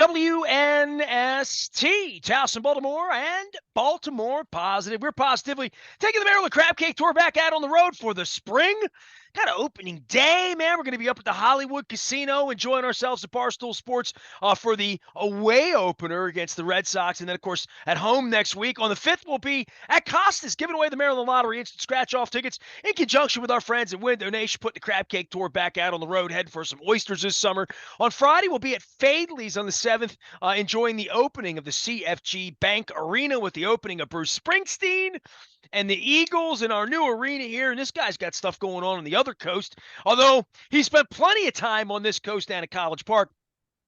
WNST, Towson, Baltimore, and Baltimore Positive. We're positively taking the Maryland Crab Cake Tour back out on the road for the spring. Kind of opening day, man. We're going to be up at the Hollywood Casino enjoying ourselves at Barstool Sports for the away opener against the Red Sox. And then, of course, at home next week. On the 5th, we'll be at Costas giving away the Maryland Lottery instant scratch-off tickets in conjunction with our friends at WNST Nation, putting the Crab Cake Tour back out on the road, heading for some oysters this summer. On Friday, we'll be at Fadley's on the 7th, enjoying the opening of the CFG Bank Arena with the opening of Bruce Springsteen and the Eagles in our new arena here. And this guy's got stuff going on the other coast, although he spent plenty of time on this coast down at College Park.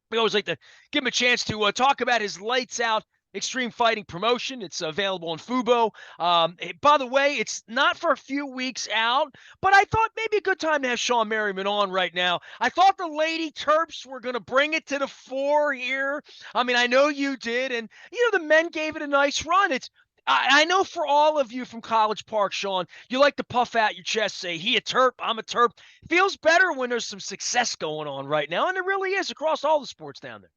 We always like to give him a chance to talk about his Lights Out Extreme Fighting promotion. It's available on Fubo. By the way, it's not for a few weeks out, but I thought maybe a good time to have Shawne Merriman on right now. I thought the Lady Terps were going to bring it to the fore here. I mean, I know you did, and, the men gave it a nice run. I know for all of you from College Park, Shawne, you like to puff out your chest, say, he a Terp, I'm a Terp. Feels better when there's some success going on right now, and it really is across all the sports down there.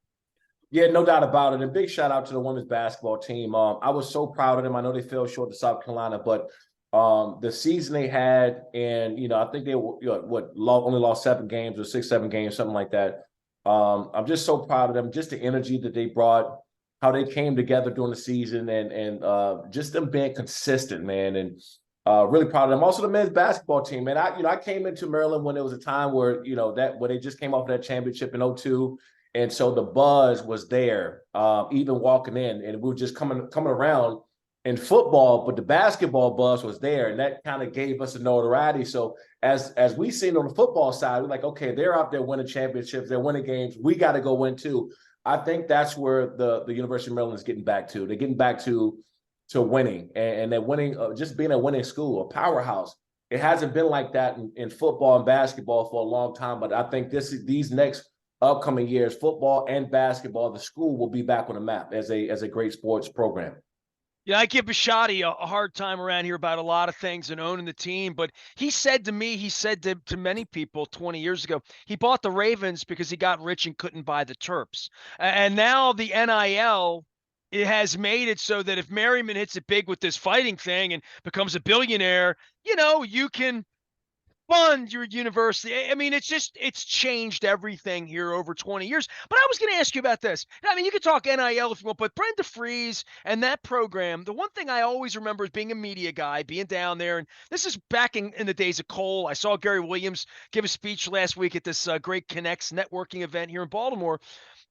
Yeah, no doubt about it. And big shout out to the women's basketball team. I was so proud of them. I know they fell short to South Carolina, but the season they had, and I think they only lost 7 games or 6, 7 games, something like that. I'm just so proud of them. Just the energy that they brought, how they came together during the season, and just them being consistent, man. And really proud of them. Also, the men's basketball team, man. I came into Maryland when there was a time where where they just came off of that championship in 2002. And so the buzz was there, even walking in, and we were just coming around in football, but the basketball buzz was there, and that kind of gave us a notoriety. So as we seen on the football side, we're like, okay, they're out there winning championships, they're winning games, we got to go win too. I think that's where the University of Maryland is getting back to. They're getting back to winning, and they're winning, just being a winning school, a powerhouse. It hasn't been like that in football and basketball for a long time, but I think these next upcoming years, football and basketball, the school will be back on the map as a great sports program. Yeah, I give Bishotti a hard time around here about a lot of things and owning the team, but he said to many people 20 years ago, he bought the Ravens because he got rich and couldn't buy the Terps. And now the NIL, it has made it so that if Merriman hits it big with this fighting thing and becomes a billionaire, you can fund your university. I mean, it's changed everything here over 20 years. But I was going to ask you about this. I mean, you could talk NIL if you want, but Brenda Freeze and that program, the one thing I always remember is being a media guy, being down there. And this is back in the days of Cole. I saw Gary Williams give a speech last week at this Great Connects networking event here in Baltimore,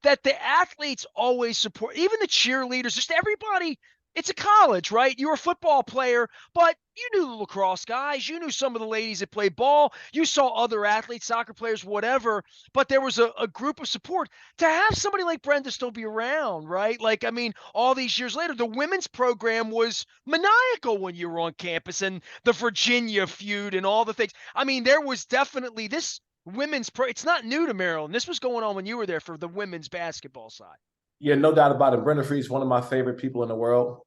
that the athletes always support, even the cheerleaders, just everybody. It's a college, right? You were a football player, but you knew the lacrosse guys. You knew some of the ladies that played ball. You saw other athletes, soccer players, whatever. But there was a group of support. To have somebody like Brenda still be around, right? Like, I mean, all these years later, the women's program was maniacal when you were on campus, and the Virginia feud and all the things. I mean, there was definitely this it's not new to Maryland. This was going on when you were there for the women's basketball side. Yeah, no doubt about it. Brenda Freeze is one of my favorite people in the world.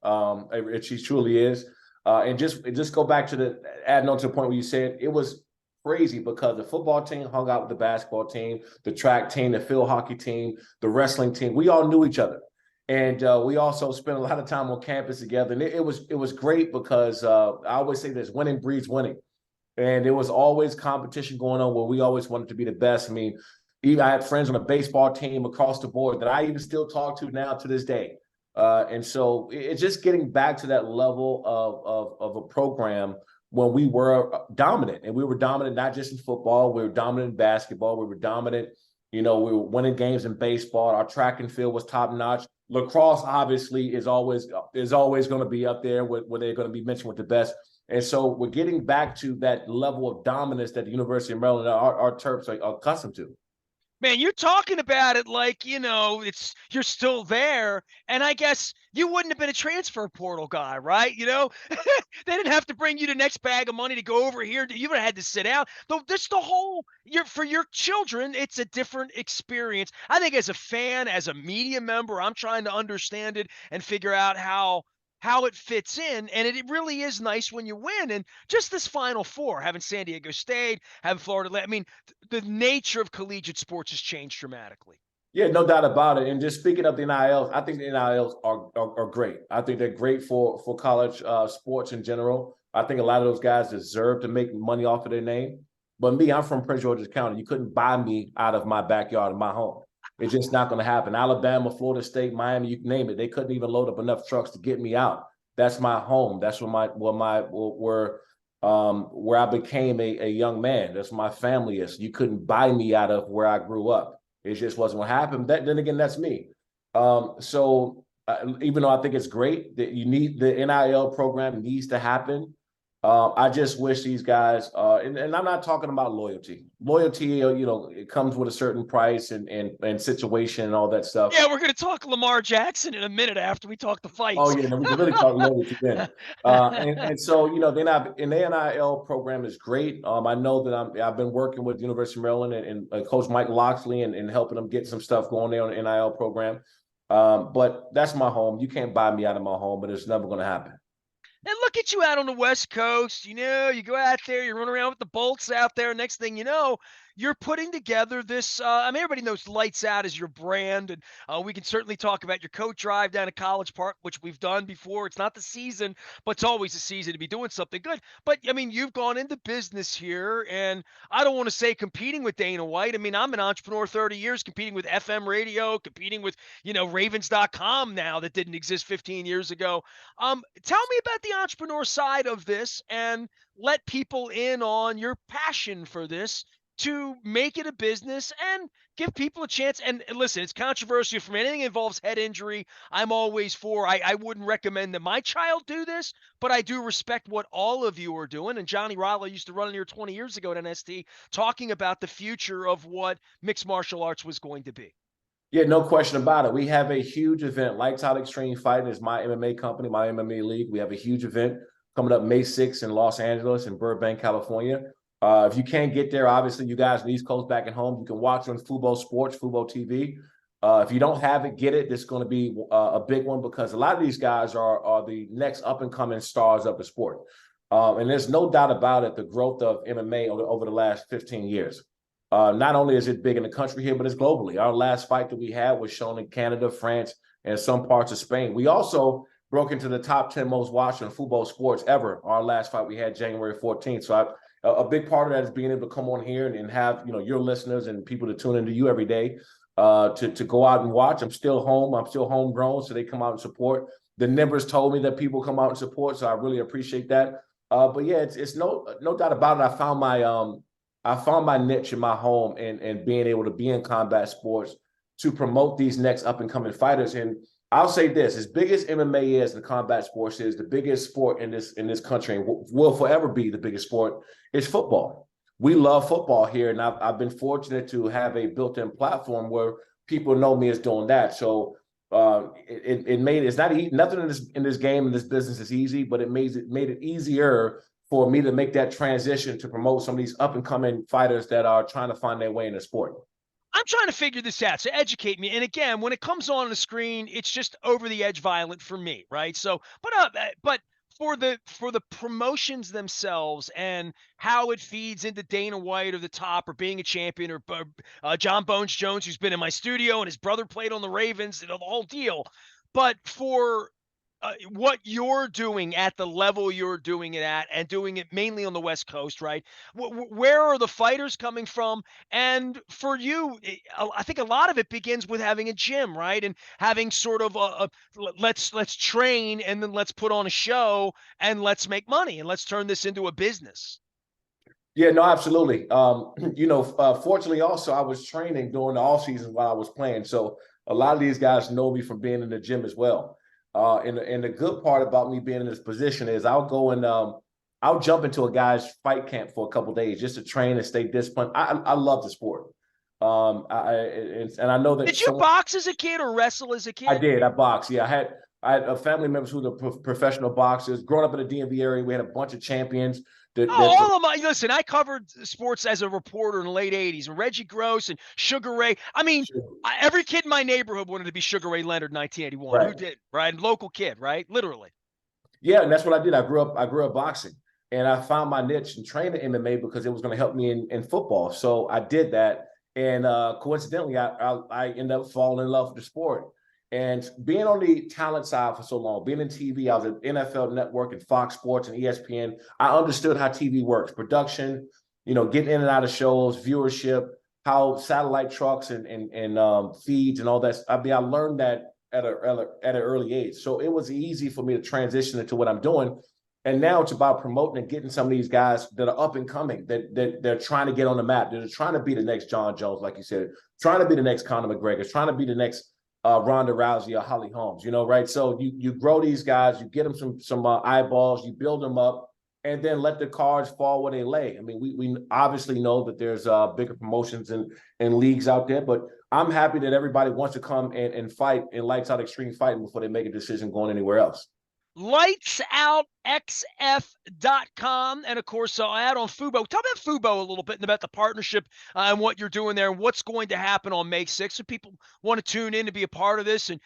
She truly is. And just go back to adding on to the point where you said it was crazy because the football team hung out with the basketball team, the track team, the field hockey team, the wrestling team. We all knew each other. And we also spent a lot of time on campus together. And it was great because I always say this, winning breeds winning. And there was always competition going on where we always wanted to be the best. I mean, even I had friends on a baseball team across the board that I even still talk to now to this day. And so it's just getting back to that level of a program when we were dominant. And we were dominant not just in football, we were dominant in basketball, we were dominant, we were winning games in baseball. Our track and field was top notch. Lacrosse obviously is always going to be up there where they're going to be mentioned with the best. And so we're getting back to that level of dominance that the University of Maryland, our Terps are accustomed to. Man, you're talking about it like, you're still there. And I guess you wouldn't have been a transfer portal guy, right? They didn't have to bring you the next bag of money to go over here. You would have had to sit out. Though this for your children, it's a different experience. I think as a fan, as a media member, I'm trying to understand it and figure out how it fits in. And it really is nice when you win. And just this Final Four, having San Diego State, having Florida, I mean, the nature of collegiate sports has changed dramatically. Yeah, no doubt about it. And just speaking of the NILs, I think the NILs are great. I think they're great for college sports in general. I think a lot of those guys deserve to make money off of their name. But me, I'm from Prince George's County. You couldn't buy me out of my backyard of my home. It's just not going to happen. Alabama, Florida State, Miami, you name it. They couldn't even load up enough trucks to get me out. That's my home. That's where I became a young man. That's where my family is. You couldn't buy me out of where I grew up. It just wasn't what happened. Then again, that's me. Even though I think it's great that you need the NIL program needs to happen, I just wish these guys, and I'm not talking about loyalty. Loyalty, it comes with a certain price and situation and all that stuff. Yeah, we're going to talk Lamar Jackson in a minute after we talk the fights. Oh, yeah, we can really talk loyalty then. So, the NIL program is great. I know that I've been working with the University of Maryland and Coach Mike Loxley and helping them get some stuff going there on the NIL program. But that's my home. You can't buy me out of my home, but it's never going to happen. And look at you out on the West Coast. You go out there, you run around with the bolts out there. Next thing you know, you're putting together this. Everybody knows Lights Out is your brand. And we can certainly talk about your coat drive down to College Park, which we've done before. It's not the season, but it's always a season to be doing something good. But, you've gone into business here. And I don't want to say competing with Dana White. I'm an entrepreneur 30 years, competing with FM radio, competing with, Ravens.com now that didn't exist 15 years ago. Tell me about the entrepreneur side of this and let people in on your passion for this to make it a business and give people a chance. And listen, it's controversial from anything that involves head injury. I'm always for. I wouldn't recommend that my child do this, but I do respect what all of you are doing. And Johnny Rollo used to run in here 20 years ago at NST talking about the future of what mixed martial arts was going to be. Yeah, no question about it. We have a huge event. Lights Out Extreme Fighting is my MMA company, my MMA league. We have a huge event coming up May 6th in Los Angeles and Burbank, California. If you can't get there, obviously, you guys in the East Coast back at home, you can watch on Fubo Sports, Fubo TV. If you don't have it, get it. It's going to be a big one because a lot of these guys are the next up-and-coming stars of the sport. And there's no doubt about it, the growth of MMA over the last 15 years. Not only is it big in the country here, but it's globally. Our last fight that we had was shown in Canada, France, and some parts of Spain. We also broke into the top 10 most watched on Fubo Sports ever. Our last fight we had January 14th. So a big part of that is being able to come on here and have your listeners and people to tune into you every day to go out and watch. I'm still home. I'm still homegrown, so they come out and support. The members told me that people come out and support, so I really appreciate that. But yeah, it's no doubt about it. I found my niche in my home and being able to be in combat sports to promote these next up and coming fighters. And I'll say this: as big as MMA is, the combat sports is the biggest sport in this country, and will forever be the biggest sport. Is football. We love football here, and I've been fortunate to have a built-in platform where people know me as doing that. So it's not nothing in this game, in this business is easy, but it made it easier for me to make that transition to promote some of these up and coming fighters that are trying to find their way in the sport. I'm trying to figure this out, so educate me. And again, when it comes on the screen, it's just over the edge violent for me, right? So, but for the promotions themselves and how it feeds into Dana White or the top or being a champion or John Bones Jones, who's been in my studio and his brother played on the Ravens, the whole deal. But for what you're doing at the level you're doing it at and doing it mainly on the West Coast, right? Where are the fighters coming from? And for you, I think a lot of it begins with having a gym, right? And having sort of let's train and then let's put on a show and let's make money and let's turn this into a business. Yeah, no, absolutely. Fortunately also I was training during the off season while I was playing. So a lot of these guys know me from being in the gym as well. And the good part about me being in this position is I'll go and I'll jump into a guy's fight camp for a couple of days just to train and stay disciplined. I love the sport. And I know that. Did you box as a kid or wrestle as a kid? I did. I boxed. Yeah, I had a family members who were professional boxers. Growing up in the DMV area, we had a bunch of champions. All of my listen, I covered sports as a reporter in the late '80s, and Reggie Gross and Sugar Ray. Every kid in my neighborhood wanted to be Sugar Ray Leonard in 1981. Right. Who did? Right, local kid, right? Literally. Yeah, and that's what I did. I grew up boxing, and I found my niche and trained in MMA because it was going to help me in football. So I did that, And coincidentally, I ended up falling in love with the sport. And being on the talent side for so long, being in TV, I was at NFL Network and Fox Sports and ESPN. I understood how TV works, production, getting in and out of shows, viewership, how satellite trucks and feeds and all that. I mean, I learned that at an early age. So it was easy for me to transition into what I'm doing. And now it's about promoting and getting some of these guys that are up and coming, that they're trying to get on the map. They're trying to be the next John Jones, like you said, trying to be the next Conor McGregor, trying to be the next Ronda Rousey or Holly Holmes, right? So you grow these guys, you get them some eyeballs, you build them up, and then let the cards fall where they lay. I mean, we obviously know that there's bigger promotions and leagues out there, but I'm happy that everybody wants to come and fight in Lights Out Extreme Fighting before they make a decision going anywhere else. LightsOutXF.com. And of course, I'll add on Fubo. Tell me about Fubo a little bit and about the partnership and what you're doing there and what's going to happen on May 6th. If people want to tune in to be a part of this and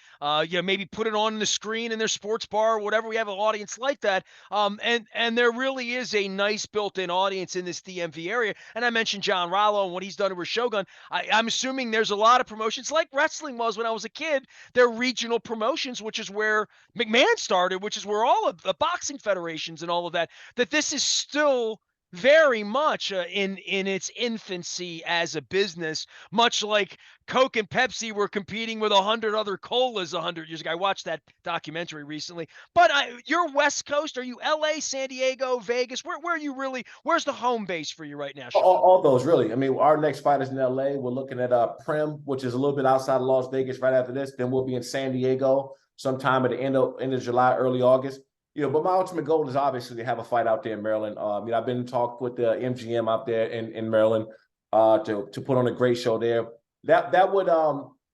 maybe put it on the screen in their sports bar or whatever. We have an audience like that. And there really is a nice built-in audience in this DMV area. And I mentioned John Rollo and what he's done with Shogun. I'm assuming there's a lot of promotions like wrestling was when I was a kid. They're regional promotions, which is where McMahon started, which is where all of the boxing federations and all of that this is still very much in its infancy as a business, much like Coke and Pepsi were competing with 100 other colas 100 years ago. I watched that documentary recently. But you're West Coast. Are you LA, San Diego, Vegas? Where are you really? Where's the home base for you right now, Shawne? All those, really. I mean, our next fight is in LA. We're looking at Prim, which is a little bit outside of Las Vegas right after this. Then we'll be in San Diego sometime at the end of July, early August. But my ultimate goal is obviously to have a fight out there in Maryland. I've been in talk with the MGM out there in Maryland to put on a great show there. That would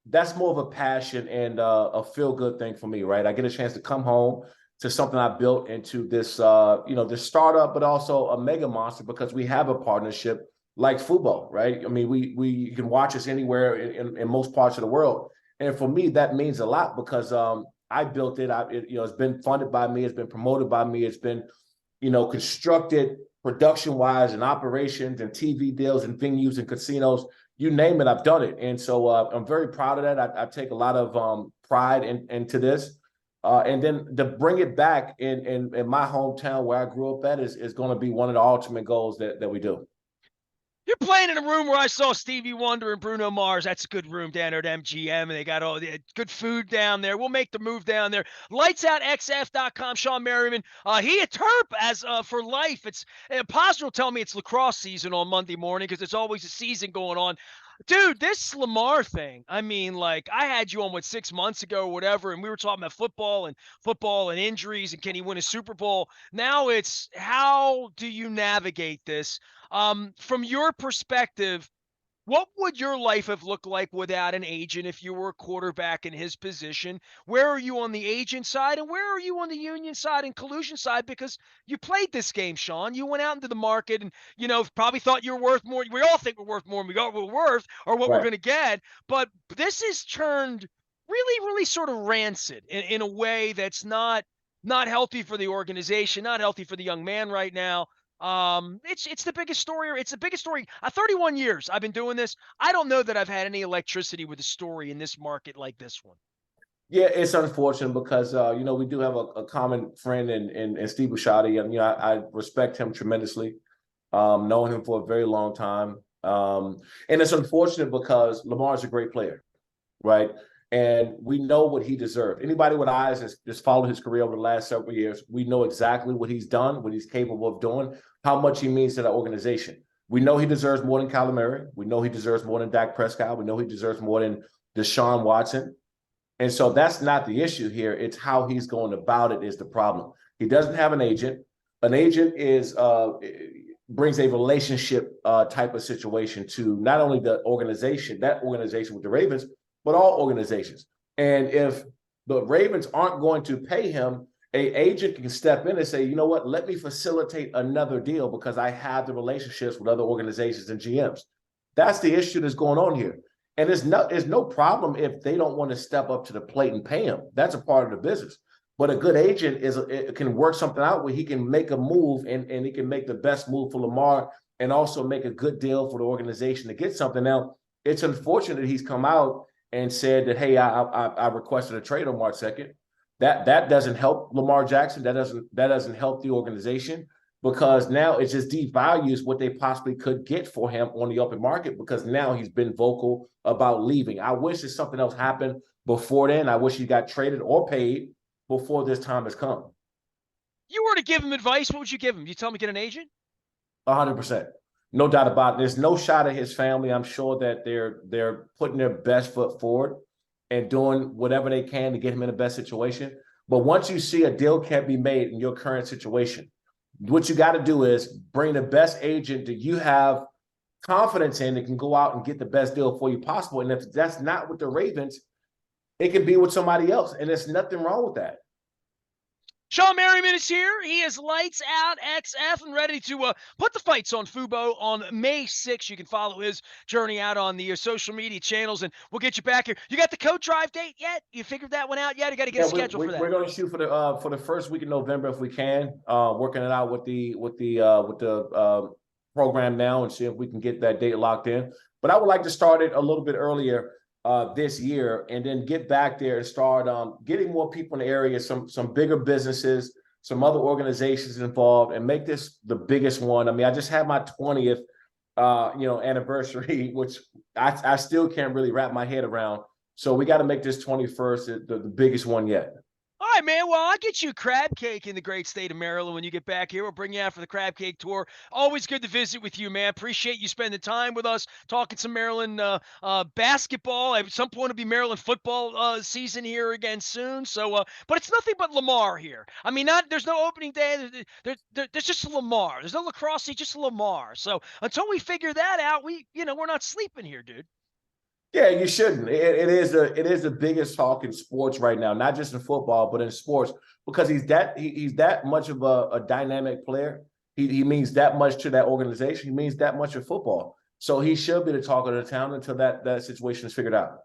that's more of a passion and a feel good thing for me, right? I get a chance to come home to something I built into this this startup, but also a mega monster because we have a partnership like Fubo, right? I mean, you can watch us anywhere in most parts of the world, and for me that means a lot because I built it. It's been funded by me. It's been promoted by me. It's been, constructed production-wise and operations and TV deals and venues and casinos. You name it, I've done it. And so I'm very proud of that. I take a lot of pride into this. And then to bring it back in my hometown where I grew up at is going to be one of the ultimate goals that we do. You're playing in a room where I saw Stevie Wonder and Bruno Mars. That's a good room down there at MGM, and they got all the good food down there. We'll make the move down there. LightsOutXF.com. Shawne Merriman. He a Terp as for life. It's Posner will tell me it's lacrosse season on Monday morning because it's always a season going on. Dude, this Lamar thing, I mean, like, I had you on 6 months ago or whatever, and we were talking about football and injuries and can he win a Super Bowl? Now it's how do you navigate this? From your perspective, what would your life have looked like without an agent if you were a quarterback in his position? Where are you on the agent side, and where are you on the union side and collusion side? Because you played this game, Shawne. You went out into the market and, probably thought you were worth more. We all think we're worth more than we're worth or what we're going to get. But this has turned really, really sort of rancid in a way that's not healthy for the organization, not healthy for the young man right now. It's the biggest story. It's the biggest story. 31 years I've been doing this. I don't know that I've had any electricity with a story in this market like this one. Yeah, it's unfortunate because we do have a common friend in Steve Bouchard, and I respect him tremendously. Known him for a very long time. And it's unfortunate because Lamar is a great player, right? And we know what he deserved. Anybody with eyes has just followed his career over the last several years. We know exactly what he's done, what he's capable of doing, how much he means to the organization. We know he deserves more than Kyler Murray. We know he deserves more than Dak Prescott. We know he deserves more than Deshaun Watson. And so that's not the issue here. It's how he's going about it is the problem. He doesn't have an agent. An agent brings a relationship type of situation to not only that organization with the Ravens, but all organizations. And if the Ravens aren't going to pay him, an agent can step in and say, you know what, let me facilitate another deal because I have the relationships with other organizations and GMs. That's the issue that's going on here. And there's no problem if they don't want to step up to the plate and pay him. That's a part of the business. But a good agent can work something out where he can make a move and he can make the best move for Lamar and also make a good deal for the organization to get something. Now, it's unfortunate he's come out and said that, hey, I requested a trade on March 2nd. That doesn't help Lamar Jackson. That doesn't help the organization, because now it just devalues what they possibly could get for him on the open market, because now he's been vocal about leaving. I wish that something else happened before then. I wish he got traded or paid before this time has come. You were to give him advice, what would you give him? You tell him to get an agent? 100%. No doubt about it. There's no shot at his family. I'm sure that they're putting their best foot forward and doing whatever they can to get him in the best situation. But once you see a deal can't be made in your current situation, what you got to do is bring the best agent that you have confidence in that can go out and get the best deal for you possible. And if that's not with the Ravens, it can be with somebody else. And there's nothing wrong with that. Shawne Merriman is here. He is Lights Out XF and ready to put the fights on Fubo on May 6th. You can follow his journey out on the social media channels, and we'll get you back here. You got the co-drive date yet? You figured that one out yet? You got to get a schedule for that. We're going to shoot for the first week of November if we can. Working it out with the program now and see if we can get that date locked in. But I would like to start it a little bit earlier this year, and then get back there and start getting more people in the area, some bigger businesses, some other organizations involved, and make this the biggest one. I mean, I just had my 20th anniversary, which I still can't really wrap my head around. So we got to make this 21st the biggest one yet. All right, man. Well, I'll get you a crab cake in the great state of Maryland when you get back here. We'll bring you out for the crab cake tour. Always good to visit with you, man. Appreciate you spending time with us, talking some Maryland basketball. At some point, it'll be Maryland football season here again soon. So, but it's nothing but Lamar here. I mean, there's no opening day. There's just Lamar. There's no lacrosse, just Lamar. So until we figure that out, we're not sleeping here, dude. Yeah, you shouldn't. It is the biggest talk in sports right now, not just in football, but in sports, because he's that much of a dynamic player. He means that much to that organization. He means that much of football. So he should be the talk of the town until that situation is figured out.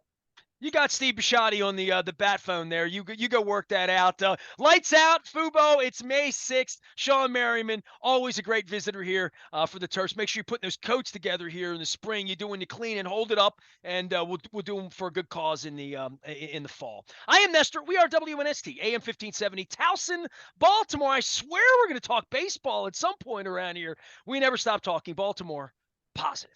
You got Steve Bisciotti on the bat phone there. You go work that out. Lights Out, Fubo. It's May 6th. Shawne Merriman, always a great visitor here for the Terps. Make sure you're putting those coats together here in the spring. You do when you clean and hold it up, and we'll do them for a good cause in the fall. I am Nestor. We are WNST, AM 1570, Towson, Baltimore. I swear we're going to talk baseball at some point around here. We never stop talking Baltimore. Positive.